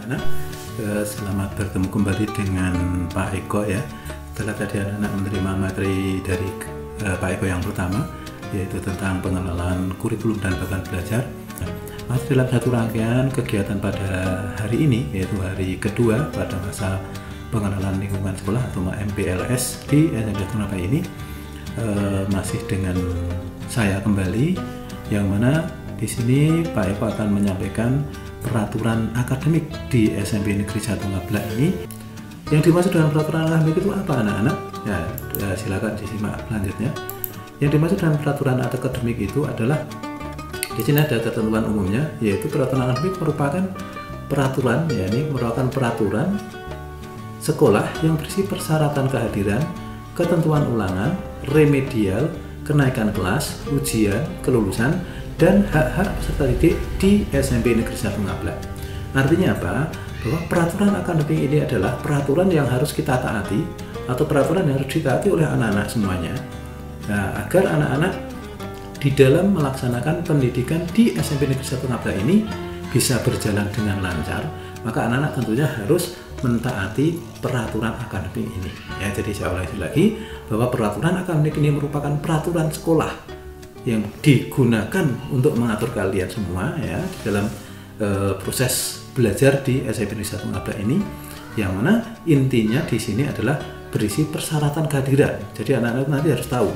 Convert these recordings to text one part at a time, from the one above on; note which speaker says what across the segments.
Speaker 1: anak-anak, selamat bertemu kembali dengan Pak Eko ya. Setelah tadi anak-anak menerima materi dari Pak Eko yang pertama, yaitu tentang pengenalan kurikulum dan beban belajar. Masih dalam satu rangkaian kegiatan pada hari ini, yaitu hari kedua pada masa pengenalan lingkungan sekolah atau MPLS di SMP Tunapa ini, masih dengan saya kembali, yang mana di sini Pak Eko akan menyampaikan peraturan akademik di SMP Negeri 1 Ngablak ini. Yang dimaksud dengan peraturan akademik itu apa, anak-anak? Ya, silakan disimak selanjutnya. Yang dimaksud dengan peraturan akademik itu adalah di sini ada ketentuan umumnya, yaitu peraturan akademik merupakan peraturan, yakni merupakan peraturan sekolah yang berisi persyaratan kehadiran, ketentuan ulangan, remedial, kenaikan kelas, ujian, kelulusan, dan hak-hak peserta didik di SMP Negeri 1 Ngablak. Artinya apa? Bahwa peraturan akademik ini adalah peraturan yang harus kita taati atau peraturan yang harus ditaati oleh anak-anak semuanya. Nah, agar anak-anak di dalam melaksanakan pendidikan di SMP Negeri 1 Ngablak ini bisa berjalan dengan lancar, maka anak-anak tentunya harus mentaati peraturan akademik ini. Ya, jadi saya ulangi lagi bahwa peraturan akademik ini merupakan peraturan sekolah yang digunakan untuk mengatur kalian semua ya dalam proses belajar di SMP Negeri 1 Ngablak ini, yang mana intinya di sini adalah berisi persyaratan kehadiran. Jadi anak-anak nanti harus tahu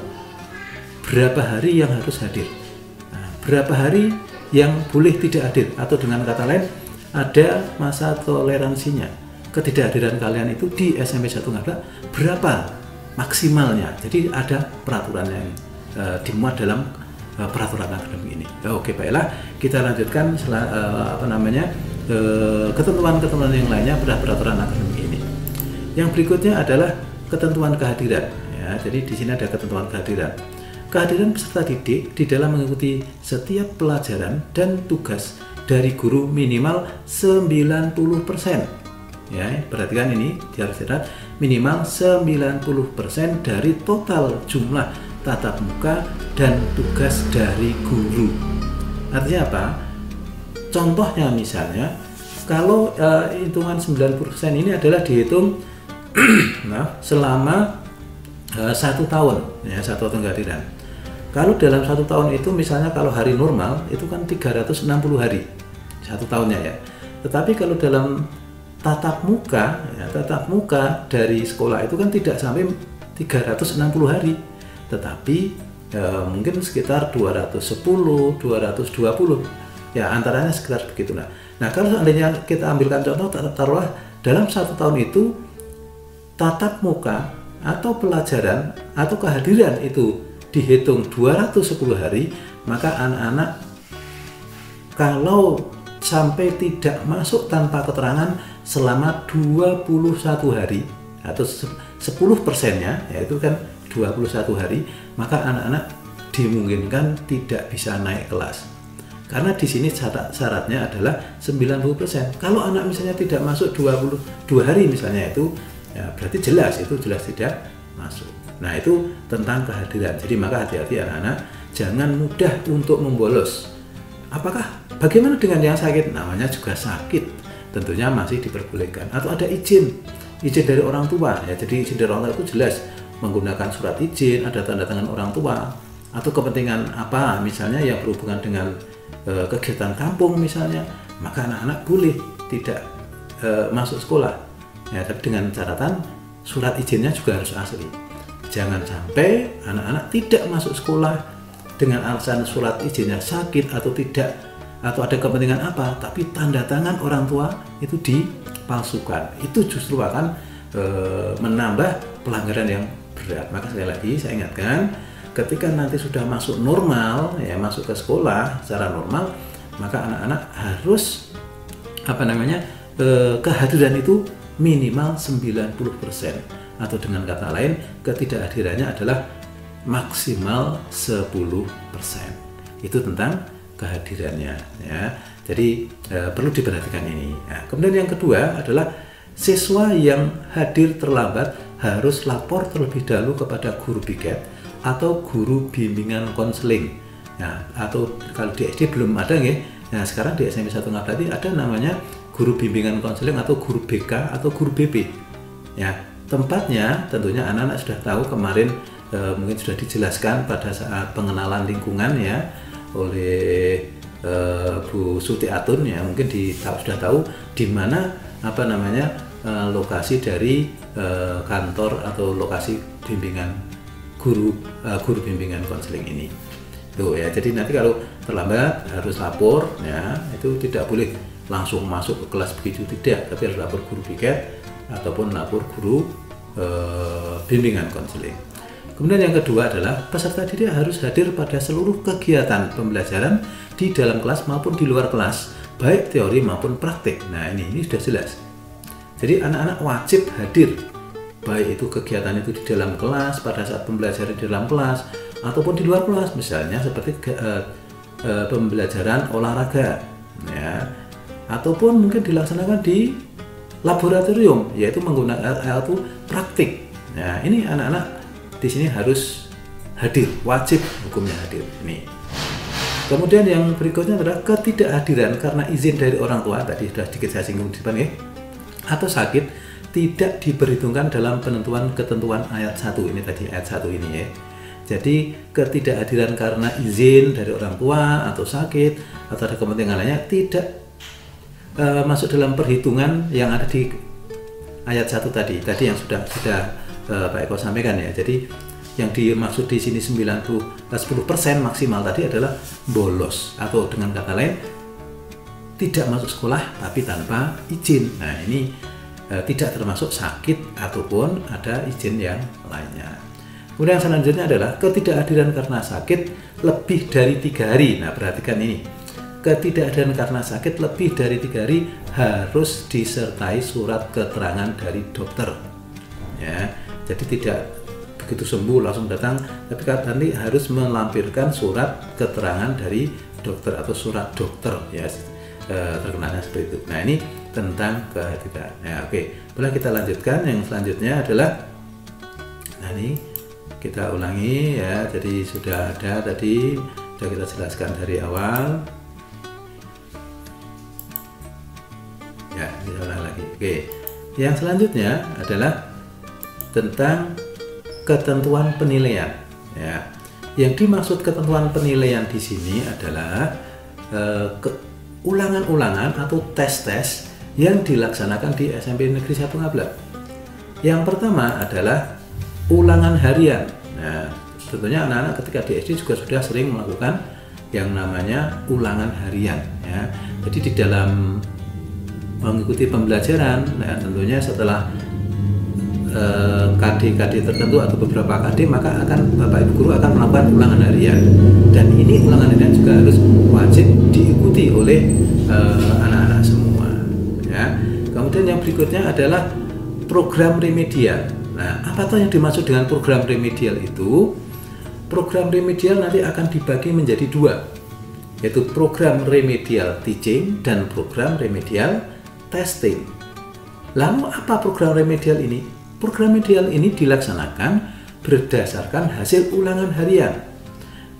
Speaker 1: berapa hari yang harus hadir, berapa hari yang boleh tidak hadir, atau dengan kata lain ada masa toleransinya. Ketidakhadiran kalian itu di SMP 1 Ngablak berapa maksimalnya. Jadi ada peraturan yang dimuat dalam peraturan akademik ini. Oke, baiklah, kita lanjutkan ketentuan-ketentuan yang lainnya pada peraturan akademik ini. Yang berikutnya adalah ketentuan kehadiran. Ya, jadi di sini ada ketentuan kehadiran. Kehadiran peserta didik di dalam mengikuti setiap pelajaran dan tugas dari guru minimal 90%. Ya, perhatikan ini, harus dicatat minimal 90% dari total jumlah tatap muka dan tugas dari guru. Artinya apa? Contohnya misalnya, kalau hitungan 90% ini adalah dihitung selama 1 tahun, ya, 1 tahun kehadiran. Kalau dalam 1 tahun itu misalnya kalau hari normal itu kan 360 hari 1 tahunnya ya. Tetapi kalau dalam tatap muka, ya, tatap muka dari sekolah itu kan tidak sampai 360 hari, tetapi mungkin sekitar 210, 220, ya antaranya sekitar begitulah. Nah, kalau seandainya kita ambilkan contoh, taruhlah dalam 1 tahun itu tatap muka atau pelajaran atau kehadiran itu dihitung 210 hari, maka anak-anak kalau sampai tidak masuk tanpa keterangan selama 21 hari atau 10%-nya, yaitu kan 21 hari, maka anak-anak dimungkinkan tidak bisa naik kelas. Karena di sini syaratnya adalah 90%. Kalau anak misalnya tidak masuk 22 hari misalnya itu, ya berarti jelas tidak masuk. Nah, itu tentang kehadiran. Jadi maka hati-hati anak-anak, jangan mudah untuk membolos. Bagaimana dengan yang sakit? Namanya juga sakit, tentunya masih diperbolehkan. Atau ada izin dari orang tua, ya. Jadi izin dari orang tua itu jelas menggunakan surat izin, ada tanda tangan orang tua, atau kepentingan apa misalnya yang berhubungan dengan kegiatan kampung misalnya, maka anak-anak boleh tidak masuk sekolah. Ya, tapi dengan catatan surat izinnya juga harus asli. Jangan sampai anak-anak tidak masuk sekolah dengan alasan surat izinnya sakit atau tidak, atau ada kepentingan apa, tapi tanda tangan orang tua itu dipalsukan. Itu justru akan menambah pelanggaran yang berat. Maka sekali lagi saya ingatkan, ketika nanti sudah masuk normal, ya masuk ke sekolah secara normal, maka anak-anak harus kehadiran itu minimal 90%, atau dengan kata lain ketidakhadirannya adalah maksimal 10%. Itu tentang kehadirannya ya. Jadi perlu diperhatikan ini. Nah, kemudian yang kedua adalah siswa yang hadir terlambat harus lapor terlebih dahulu kepada guru piket atau guru bimbingan konseling. Nah, atau kalau di SD belum ada ya. Nah, sekarang di SMP 1 Ngablak ada namanya guru bimbingan konseling atau guru BK atau guru BP. Ya, tempatnya tentunya anak-anak sudah tahu kemarin, mungkin sudah dijelaskan pada saat pengenalan lingkungan ya oleh Bu Suti Atun ya, mungkin sudah tahu di mana lokasi dari kantor atau lokasi bimbingan guru bimbingan konseling ini. Tuh ya, jadi nanti kalau terlambat harus lapor ya, itu tidak boleh langsung masuk ke kelas begitu, tidak, tapi harus lapor guru piket ataupun lapor guru bimbingan konseling. Kemudian yang kedua adalah peserta didik harus hadir pada seluruh kegiatan pembelajaran di dalam kelas maupun di luar kelas, baik teori maupun praktik. Nah ini sudah jelas. Jadi anak-anak wajib hadir, baik itu kegiatan itu di dalam kelas, pada saat pembelajaran di dalam kelas, ataupun di luar kelas, misalnya seperti pembelajaran olahraga, ya, ataupun mungkin dilaksanakan di laboratorium, yaitu menggunakan atau praktik. Nah, ini anak-anak di sini harus hadir, wajib hukumnya hadir. Ini. Kemudian yang berikutnya adalah ketidakhadiran karena izin dari orang tua, tadi sudah sedikit saya singgung di depan ya, atau sakit tidak diperhitungkan dalam penentuan ketentuan ayat 1 ini tadi, ayat 1 ini ya. Jadi ketidakhadiran karena izin dari orang tua atau sakit atau ada kepentingan lainnya tidak masuk dalam perhitungan yang ada di ayat 1 tadi yang sudah Pak Eko sampaikan ya. Jadi yang dimaksud di sini 10% maksimal tadi adalah bolos, atau dengan kata lain tidak masuk sekolah tapi tanpa izin. Nah ini tidak termasuk sakit ataupun ada izin yang lainnya. Kemudian yang selanjutnya adalah ketidakhadiran karena sakit lebih dari 3 hari. Nah perhatikan ini, ketidakhadiran karena sakit lebih dari 3 hari harus disertai surat keterangan dari dokter. Ya, jadi tidak begitu sembuh langsung datang, tapi nanti harus melampirkan surat keterangan dari dokter atau surat dokter ya, terkenalnya seperti itu. Nah ini tentang ketidakhadiran. Ya, oke, boleh kita lanjutkan. Yang selanjutnya adalah, nah ini kita ulangi ya, jadi sudah ada tadi, sudah kita jelaskan dari awal ya, kita ulang lagi. Oke, yang selanjutnya adalah tentang ketentuan penilaian ya. Yang dimaksud ketentuan penilaian di sini adalah ulangan-ulangan atau tes-tes yang dilaksanakan di SMP Negeri 1 Ngablak. Yang pertama adalah ulangan harian. Nah, tentunya anak-anak ketika di SD juga sudah sering melakukan yang namanya ulangan harian ya. Jadi di dalam mengikuti pembelajaran, nah tentunya setelah KD-KD tertentu atau beberapa KD, maka Bapak Ibu guru akan melakukan ulangan harian. Dan ini ulangan harian juga harus wajib diikuti oleh anak-anak semua ya. Kemudian yang berikutnya adalah program remedial. Nah, apa tuh yang dimaksud dengan program remedial itu? Program remedial nanti akan dibagi menjadi 2, yaitu program remedial teaching dan program remedial testing. Lalu apa program remedial ini? Program remedial ini dilaksanakan berdasarkan hasil ulangan harian.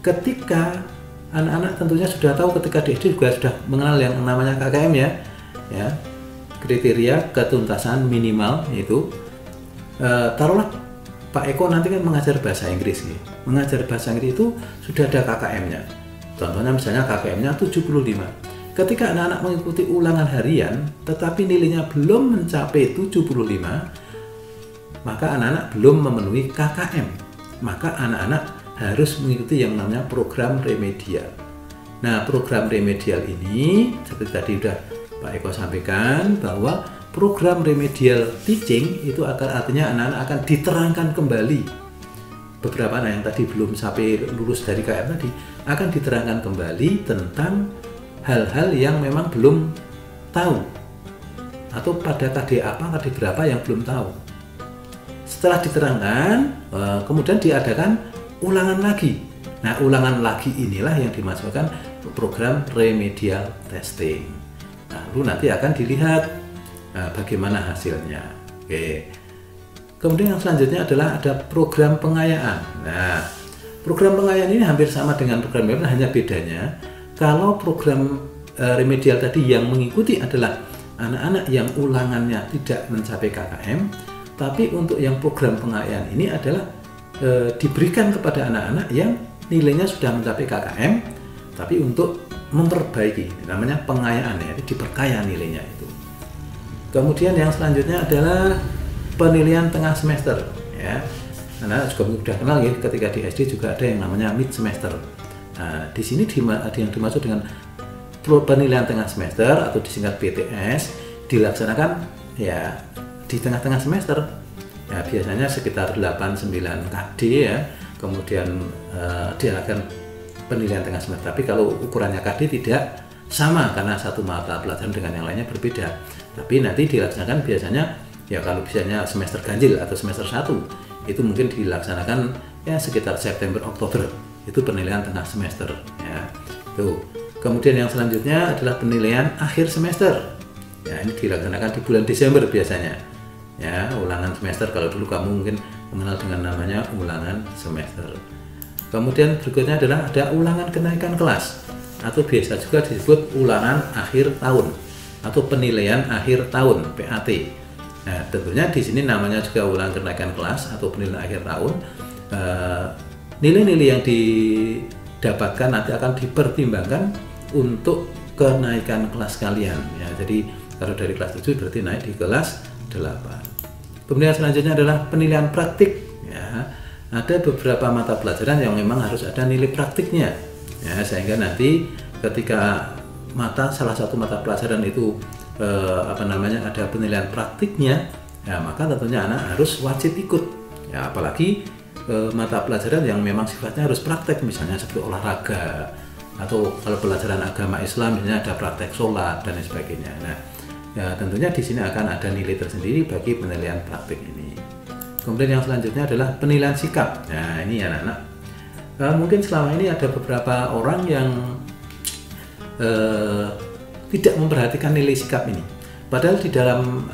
Speaker 1: Ketika anak-anak tentunya sudah tahu, ketika di SD juga sudah mengenal yang namanya KKM ya, kriteria ketuntasan minimal, yaitu taruhlah Pak Eko nanti kan mengajar bahasa Inggris nih. Mengajar bahasa Inggris itu sudah ada KKM-nya. Contohnya misalnya KKM-nya 75. Ketika anak-anak mengikuti ulangan harian tetapi nilainya belum mencapai 75, maka anak-anak belum memenuhi KKM. Maka anak-anak harus mengikuti yang namanya program remedial. Nah, program remedial ini seperti tadi sudah Pak Eko sampaikan bahwa program remedial teaching itu artinya anak-anak akan diterangkan kembali. Beberapa anak yang tadi belum sampai lulus dari KM tadi akan diterangkan kembali tentang hal-hal yang memang belum tahu, atau pada KD apa, KD berapa yang belum tahu. Setelah diterangkan, kemudian diadakan ulangan lagi. Nah, ulangan lagi inilah yang dimasukkan program remedial testing. Lalu nanti akan dilihat bagaimana hasilnya. Oke. Kemudian yang selanjutnya adalah ada program pengayaan. Nah, program pengayaan ini hampir sama dengan program remedial, hanya bedanya kalau program remedial tadi yang mengikuti adalah anak-anak yang ulangannya tidak mencapai KKM, tapi untuk yang program pengayaan ini adalah diberikan kepada anak-anak yang nilainya sudah mencapai KKM, tapi untuk memperbaiki, namanya pengayaan ya, diperkaya nilainya itu. Kemudian yang selanjutnya adalah penilaian tengah semester ya. Anak juga sudah kenal ya, ketika di SD juga ada yang namanya mid semester. Nah, di sini ada yang dimaksud dengan penilaian tengah semester atau disingkat PTS, dilaksanakan ya di tengah-tengah semester. Ya, biasanya sekitar 8-9 KD ya. Kemudian diadakan penilaian tengah semester. Tapi kalau ukurannya KD tidak sama karena satu mata pelajaran dengan yang lainnya berbeda. Tapi nanti dilaksanakan biasanya ya kalau biasanya semester ganjil atau semester 1 itu mungkin dilaksanakan ya sekitar September Oktober. Itu penilaian tengah semester ya. Tuh. Kemudian yang selanjutnya adalah penilaian akhir semester. Ya, ini dilaksanakan di bulan Desember biasanya. Ya, ulangan semester, kalau dulu kamu mungkin mengenal dengan namanya ulangan semester. Kemudian berikutnya adalah ada ulangan kenaikan kelas atau biasa juga disebut ulangan akhir tahun atau penilaian akhir tahun PAT. Nah, tentunya di sini namanya juga ulangan kenaikan kelas atau penilaian akhir tahun. Nilai-nilai yang didapatkan nanti akan dipertimbangkan untuk kenaikan kelas kalian ya. Jadi kalau dari kelas 7 berarti naik di kelas 8. Kemudian selanjutnya adalah penilaian praktik ya. Ada beberapa mata pelajaran yang memang harus ada nilai praktiknya ya, sehingga nanti ketika salah satu mata pelajaran itu ada penilaian praktiknya ya, maka tentunya anak harus wajib ikut ya, apalagi mata pelajaran yang memang sifatnya harus praktek, misalnya seperti olahraga atau kalau pelajaran agama Islam misalnya ada praktek sholat dan sebagainya. Nah, ya tentunya di sini akan ada nilai tersendiri bagi penilaian praktik ini. Kemudian yang selanjutnya adalah penilaian sikap. Nah, ini anak-anak mungkin selama ini ada beberapa orang yang tidak memperhatikan nilai sikap ini. Padahal di dalam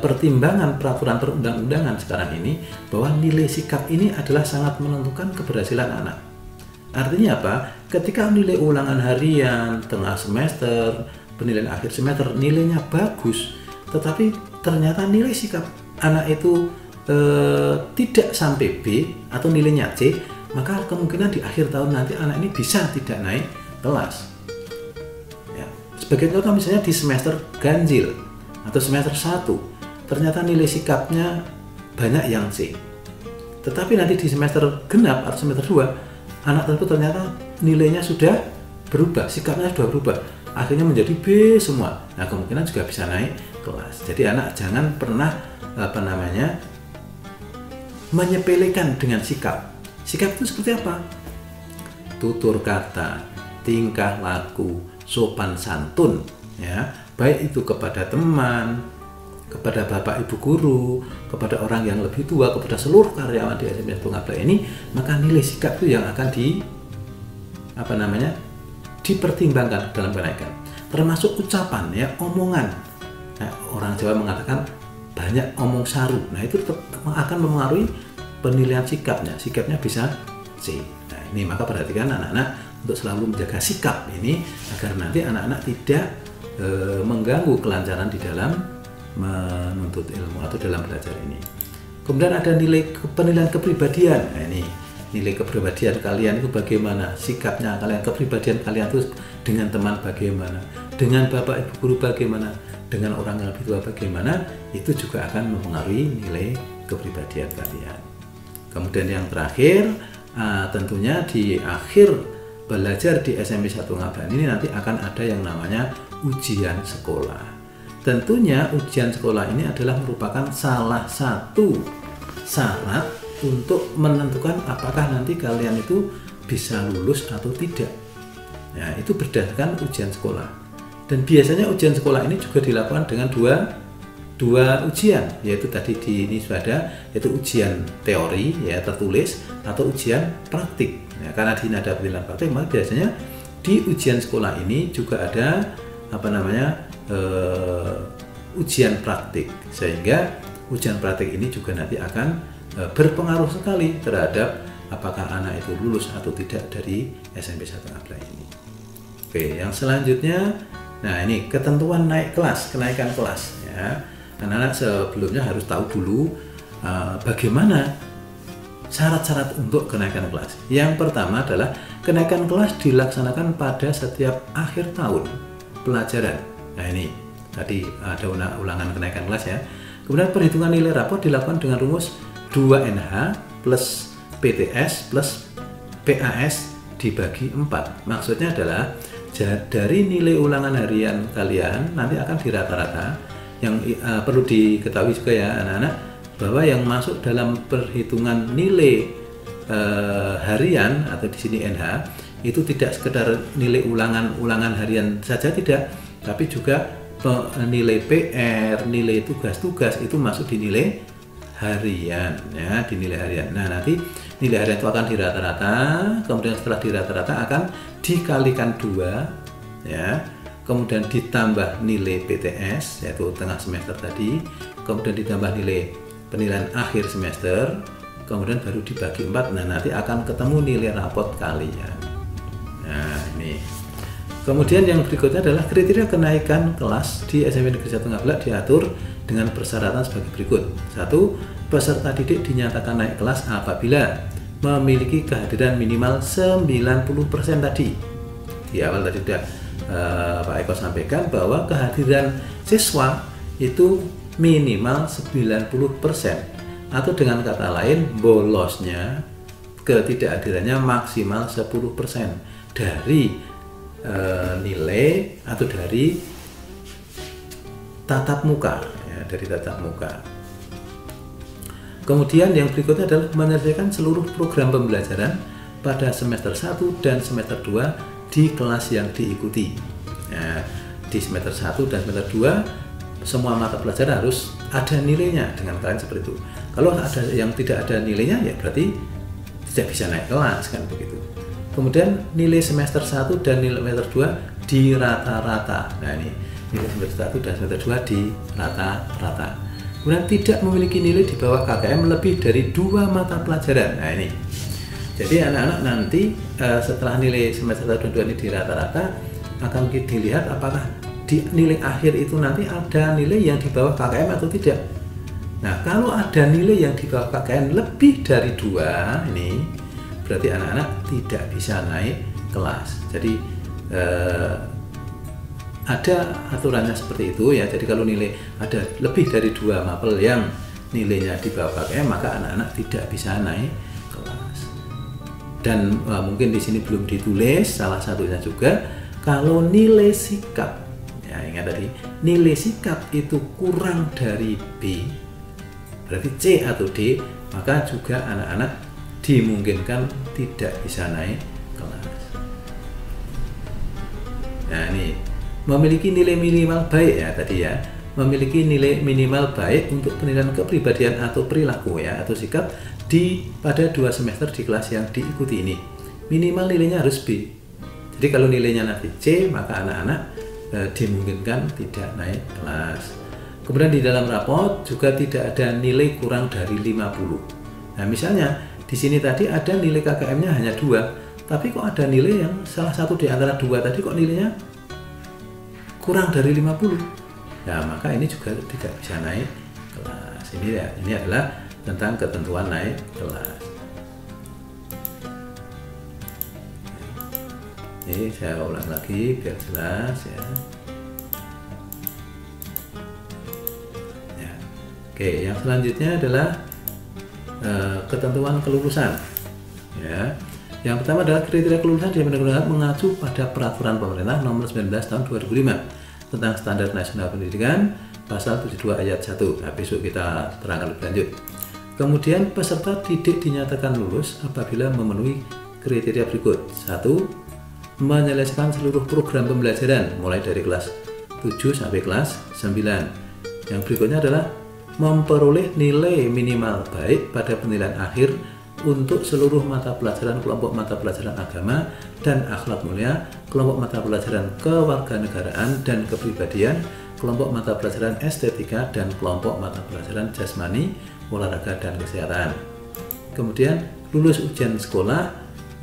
Speaker 1: pertimbangan peraturan perundang-undangan sekarang ini bahwa nilai sikap ini adalah sangat menentukan keberhasilan anak. Artinya apa? Ketika nilai ulangan harian, tengah semester, penilaian akhir semester nilainya bagus, tetapi ternyata nilai sikap anak itu tidak sampai B atau nilainya C, maka kemungkinan di akhir tahun nanti anak ini bisa tidak naik kelas. Ya. Sebagai contoh misalnya di semester ganjil atau semester 1, ternyata nilai sikapnya banyak yang C. Tetapi nanti di semester genap atau semester 2, anak tersebut ternyata nilainya sudah berubah, sikapnya sudah berubah, akhirnya menjadi B semua. Nah, kemungkinan juga bisa naik kelas. Jadi anak jangan pernah menyepelekan dengan sikap. Sikap itu seperti apa? Tutur kata, tingkah laku, sopan santun, ya, baik itu kepada teman, kepada bapak ibu guru, kepada orang yang lebih tua, kepada seluruh karyawan di SMP 1 Ngablak ini, maka nilai sikap itu yang akan dipertimbangkan dalam kenaikan. Termasuk ucapan ya, omongan. Nah, orang Jawa mengatakan banyak omong saru. Nah, itu akan mempengaruhi penilaian sikapnya. Sikapnya bisa C. Nah, ini maka perhatikan anak-anak untuk selalu menjaga sikap ini agar nanti anak-anak tidak mengganggu kelancaran di dalam menuntut ilmu atau dalam belajar ini. Kemudian ada nilai penilaian kepribadian. Nah, ini nilai kepribadian kalian itu bagaimana, sikapnya kalian, kepribadian kalian itu dengan teman bagaimana, dengan bapak ibu guru bagaimana, dengan orang yang lebih tua bagaimana, itu juga akan mempengaruhi nilai kepribadian kalian. Kemudian yang terakhir, tentunya di akhir belajar di SMP 1 Ngablak ini nanti akan ada yang namanya ujian sekolah. Tentunya ujian sekolah ini adalah merupakan salah satu syarat untuk menentukan apakah nanti kalian itu bisa lulus atau tidak. Ya, itu berdasarkan ujian sekolah. Dan biasanya ujian sekolah ini juga dilakukan dengan dua ujian, yaitu tadi ini sudah ada, yaitu ujian teori ya tertulis atau ujian praktik. Ya, karena di ada penilaian praktik, maka biasanya di ujian sekolah ini juga ada ujian praktik, sehingga ujian praktik ini juga nanti akan berpengaruh sekali terhadap apakah anak itu lulus atau tidak dari SMP 1 Ngablak ini. Oke, yang selanjutnya Nah, ini ketentuan naik kelas, kenaikan kelas ya. Anak-anak sebelumnya harus tahu dulu bagaimana syarat-syarat untuk kenaikan kelas. Yang pertama adalah kenaikan kelas dilaksanakan pada setiap akhir tahun pelajaran. Nah, ini tadi ada ulangan kenaikan kelas ya. Kemudian perhitungan nilai rapot dilakukan dengan rumus 2NH plus PTS plus PAS dibagi 4. Maksudnya adalah dari nilai ulangan harian kalian nanti akan dirata-rata. Yang perlu diketahui juga ya anak-anak, bahwa yang masuk dalam perhitungan nilai harian atau di sini NH itu tidak sekedar nilai ulangan harian saja, tidak, tapi juga nilai PR, nilai tugas-tugas itu masuk di nilai harian ya, di nilai harian. Nah, nanti nilai harian itu akan dirata-rata, kemudian setelah dirata-rata akan dikalikan 2 ya, kemudian ditambah nilai PTS yaitu tengah semester tadi, kemudian ditambah nilai penilaian akhir semester, kemudian baru dibagi 4. Nah, nanti akan ketemu nilai rapot kalian. Nah, ini. Kemudian yang berikutnya adalah kriteria kenaikan kelas di SMP Negeri 1 Ngablak diatur dengan persyaratan sebagai berikut. 1. Peserta didik dinyatakan naik kelas apabila memiliki kehadiran minimal 90% tadi. Di awal tadi sudah Pak Eko sampaikan bahwa kehadiran siswa itu minimal 90%, atau dengan kata lain bolosnya, ketidakhadirannya maksimal 10% dari nilai atau dari tatap muka ya, dari tatap muka. Kemudian yang berikutnya adalah menyelesaikan seluruh program pembelajaran pada semester 1 dan semester 2 di kelas yang diikuti ya, di semester 1 dan semester 2 semua mata pelajaran harus ada nilainya, dengan kalian seperti itu. Kalau ada yang tidak ada nilainya ya berarti tidak bisa naik kelas kan begitu. Kemudian nilai semester 1 dan nilai semester 2 di rata-rata. Nah, ini nilai semester 1 dan semester 2 di rata-rata. Kemudian tidak memiliki nilai di bawah KKM lebih dari 2 mata pelajaran. Nah, ini. Jadi anak-anak nanti setelah nilai semester 1 dan 2 ini di rata-rata akan dilihat apakah di nilai akhir itu nanti ada nilai yang di bawah KKM atau tidak. Nah, kalau ada nilai yang di bawah KKM lebih dari 2 ini, berarti anak-anak tidak bisa naik kelas. Jadi ada aturannya seperti itu ya. Jadi kalau nilai ada lebih dari 2 mapel yang nilainya di bawah KKM, maka anak-anak tidak bisa naik kelas. Dan mungkin di sini belum ditulis, salah satunya juga kalau nilai sikap ya, ingat tadi nilai sikap itu kurang dari B, berarti C atau D, maka juga anak-anak dimungkinkan tidak bisa naik kelas. Nah, ini memiliki nilai minimal baik ya tadi ya, memiliki nilai minimal baik untuk penilaian kepribadian atau perilaku ya atau sikap pada 2 semester di kelas yang diikuti ini. Minimal nilainya harus B. Jadi kalau nilainya nanti C, maka anak-anak dimungkinkan tidak naik kelas. Kemudian di dalam rapot juga tidak ada nilai kurang dari 50. Nah, misalnya di sini tadi ada nilai KKM-nya hanya 2, tapi kok ada nilai yang salah satu di antara 2 tadi kok nilainya kurang dari 50. Nah, maka ini juga tidak bisa naik kelas. Ini adalah tentang ketentuan naik kelas. Ini saya ulang lagi biar jelas ya. Oke, yang selanjutnya adalah ketentuan kelulusan. Ya. Yang pertama adalah kriteria kelulusan yang benar-benar mengacu pada peraturan pemerintah nomor 19 tahun 2005 tentang standar nasional pendidikan pasal 72 ayat 1. Nah, besok kita terangkan lebih lanjut. Kemudian peserta didik dinyatakan lulus apabila memenuhi kriteria berikut. 1. Menyelesaikan seluruh program pembelajaran mulai dari kelas 7 sampai kelas 9. Yang berikutnya adalah memperoleh nilai minimal baik pada penilaian akhir untuk seluruh mata pelajaran kelompok mata pelajaran agama dan akhlak mulia, kelompok mata pelajaran kewarganegaraan dan kepribadian, kelompok mata pelajaran estetika, dan kelompok mata pelajaran jasmani, olahraga, dan kesehatan. Kemudian lulus ujian sekolah,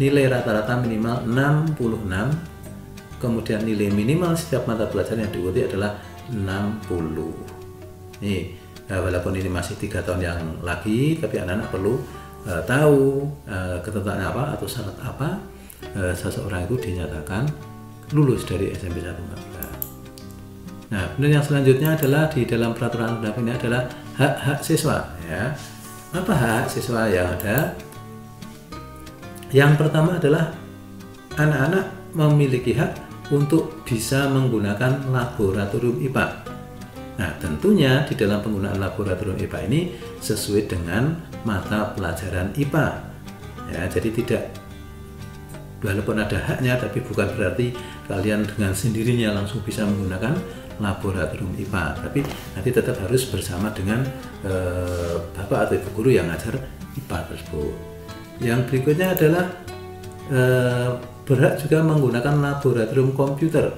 Speaker 1: nilai rata-rata minimal 66, kemudian nilai minimal setiap mata pelajaran yang diikuti adalah 60. Nih, walaupun ini masih 3 tahun yang lagi, tapi anak-anak perlu tahu ketentuannya apa atau syarat apa seseorang itu dinyatakan lulus dari SMP 1 Ngabla. Nah, kemudian yang selanjutnya adalah di dalam peraturan undang ini adalah hak-hak siswa. Ya, apa hak siswa yang ada? Yang pertama adalah anak-anak memiliki hak untuk bisa menggunakan laboratorium IPA. Nah, tentunya di dalam penggunaan laboratorium IPA ini sesuai dengan mata pelajaran IPA. Ya, jadi tidak, walaupun ada haknya, tapi bukan berarti kalian dengan sendirinya langsung bisa menggunakan laboratorium IPA. Tapi nanti tetap harus bersama dengan bapak atau ibu guru yang ngajar IPA tersebut. Yang berikutnya adalah berhak juga menggunakan laboratorium komputer.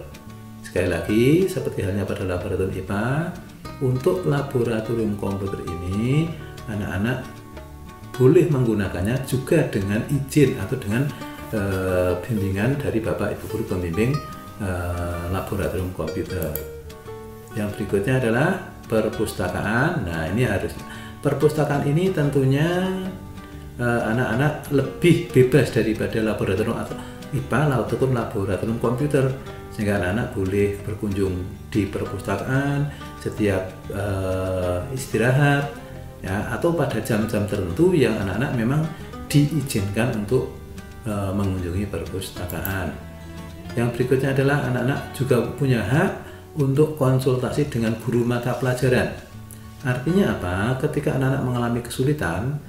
Speaker 1: Sekali lagi, seperti halnya pada laboratorium IPA, untuk laboratorium komputer ini anak-anak boleh menggunakannya juga dengan izin atau dengan bimbingan dari bapak ibu guru pembimbing laboratorium komputer. Yang berikutnya adalah perpustakaan. Nah, ini harus perpustakaan ini tentunya anak-anak lebih bebas daripada laboratorium atau IPA ataupun laboratorium komputer, sehingga anak-anak boleh berkunjung di perpustakaan setiap istirahat, ya, atau pada jam-jam tertentu yang anak-anak memang diizinkan untuk mengunjungi perpustakaan. Yang berikutnya adalah anak-anak juga punya hak untuk konsultasi dengan guru mata pelajaran. Artinya apa? Ketika anak-anak mengalami kesulitan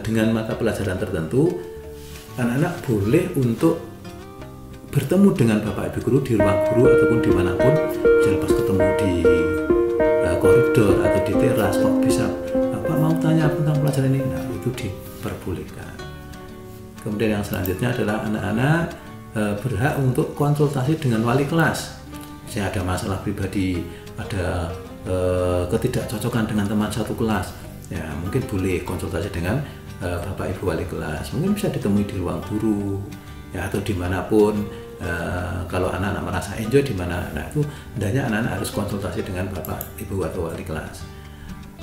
Speaker 1: dengan mata pelajaran tertentu, anak-anak boleh untuk bertemu dengan bapak ibu guru di ruang guru ataupun dimanapun, misalnya pas ketemu di koridor atau di teras, kok bisa mau tanya tentang pelajaran ini, nah itu diperbolehkan. Kemudian yang selanjutnya adalah anak-anak berhak untuk konsultasi dengan wali kelas. Misalnya ada masalah pribadi, ada ketidakcocokan dengan teman satu kelas, ya mungkin boleh konsultasi dengan bapak ibu wali kelas. Mungkin bisa ditemui di ruang guru, ya, atau dimanapun. Kalau anak-anak merasa enjoy di mana, nah itu hendaknya anak-anak harus konsultasi dengan bapak ibu atau wali kelas.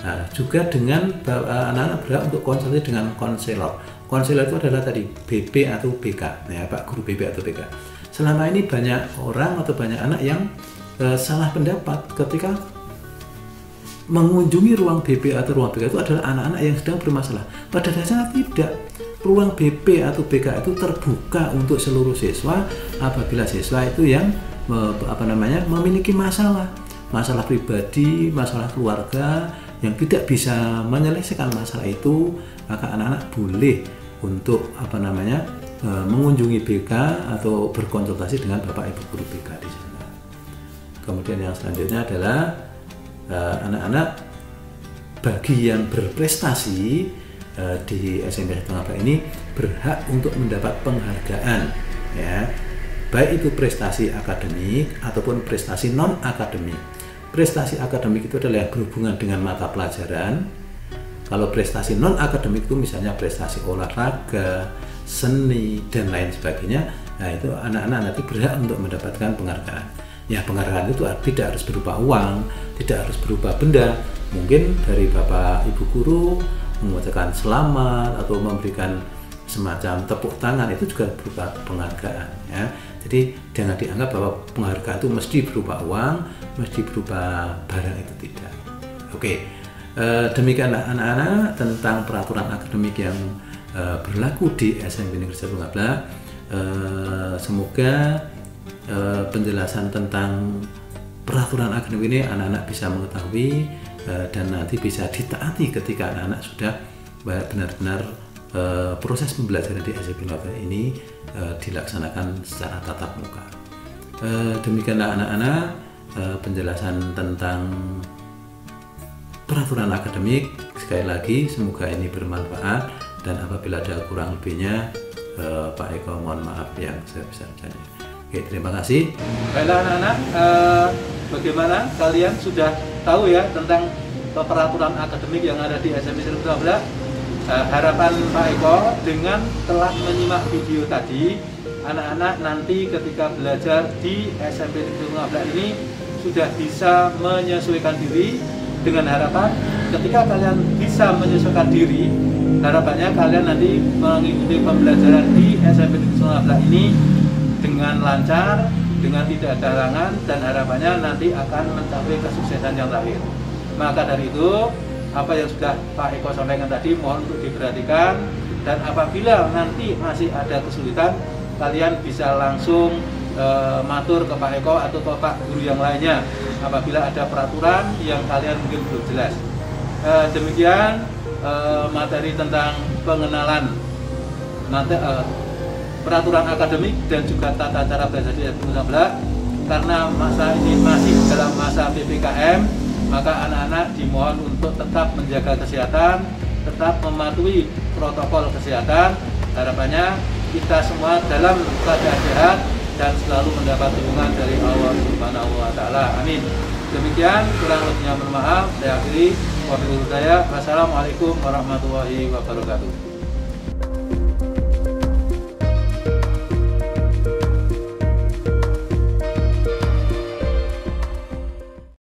Speaker 1: Nah, juga dengan anak-anak berhak untuk konsultasi dengan konselor. Konselor itu adalah tadi BP atau BK, ya, Pak Guru BP atau BK. Selama ini banyak orang atau banyak anak yang salah pendapat ketika mengunjungi ruang BP atau ruang BK itu adalah anak-anak yang sedang bermasalah. Pada dasarnya tidak. Ruang BP atau BK itu terbuka untuk seluruh siswa apabila siswa itu yang memiliki masalah pribadi, masalah keluarga yang tidak bisa menyelesaikan masalah itu, maka anak-anak boleh untuk mengunjungi BK atau berkonsultasi dengan bapak ibu guru BK di sana. Kemudian yang selanjutnya adalah anak-anak bagi yang berprestasi di SMP 1 Ngabla ini berhak untuk mendapat penghargaan, ya, baik itu prestasi akademik ataupun prestasi non akademik. Prestasi akademik itu adalah yang berhubungan dengan mata pelajaran. Kalau prestasi non akademik itu misalnya prestasi olahraga, seni dan lain sebagainya, nah itu anak-anak nanti berhak untuk mendapatkan penghargaan. Ya, penghargaan itu tidak harus berupa uang, tidak harus berupa benda. Mungkin dari bapak ibu guru mengucapkan selamat atau memberikan semacam tepuk tangan, itu juga berupa penghargaan, ya. Jadi jangan dianggap bahwa penghargaan itu mesti berupa uang, mesti berupa barang, itu tidak. Oke, demikianlah anak-anak tentang peraturan akademik yang berlaku di SMP Negeri 1 Ngabla. Semoga penjelasan tentang peraturan akademik ini anak-anak bisa mengetahui dan nanti bisa ditaati ketika anak-anak sudah benar-benar proses pembelajaran di SMP Ngabla ini dilaksanakan secara tatap muka. Demikianlah anak-anak penjelasan tentang peraturan akademik. Sekali lagi semoga ini bermanfaat, dan apabila ada kurang lebihnya Pak Eko mohon maaf yang sebesar-besarnya. Oke, terima kasih. Baiklah anak-anak, bagaimana kalian sudah tahu ya tentang peraturan akademik yang ada di SMP 1 Ngabla? Harapan Pak Eko dengan telah menyimak video tadi,
Speaker 2: anak-anak nanti ketika belajar di SMP Negeri 15 ini sudah bisa menyesuaikan diri, dengan harapan ketika kalian bisa menyesuaikan diri, harapannya kalian nanti mengikuti pembelajaran di SMP Negeri 15 ini dengan lancar, dengan tidak ada halangan, dan harapannya nanti akan mencapai kesuksesan yang terakhir. Maka dari itu, apa yang sudah Pak Eko sampaikan tadi mohon untuk diperhatikan, dan apabila nanti masih ada kesulitan, kalian bisa langsung matur ke Pak Eko atau ke Pak Guru yang lainnya apabila ada peraturan yang kalian mungkin belum jelas. Demikian materi tentang pengenalan peraturan akademik dan juga tata cara belajar di SMP 15. Karena masa ini masih dalam masa PPKM, maka anak-anak dimohon untuk tetap menjaga kesehatan, tetap mematuhi protokol kesehatan. Harapannya kita semua dalam keadaan sehat dan selalu mendapat dukungan dari Allah Subhanahu wa Ta'ala. Amin. Demikian, kurang lebihnya mohon maaf. Saya akhiri. Wassalamualaikum warahmatullahi wabarakatuh.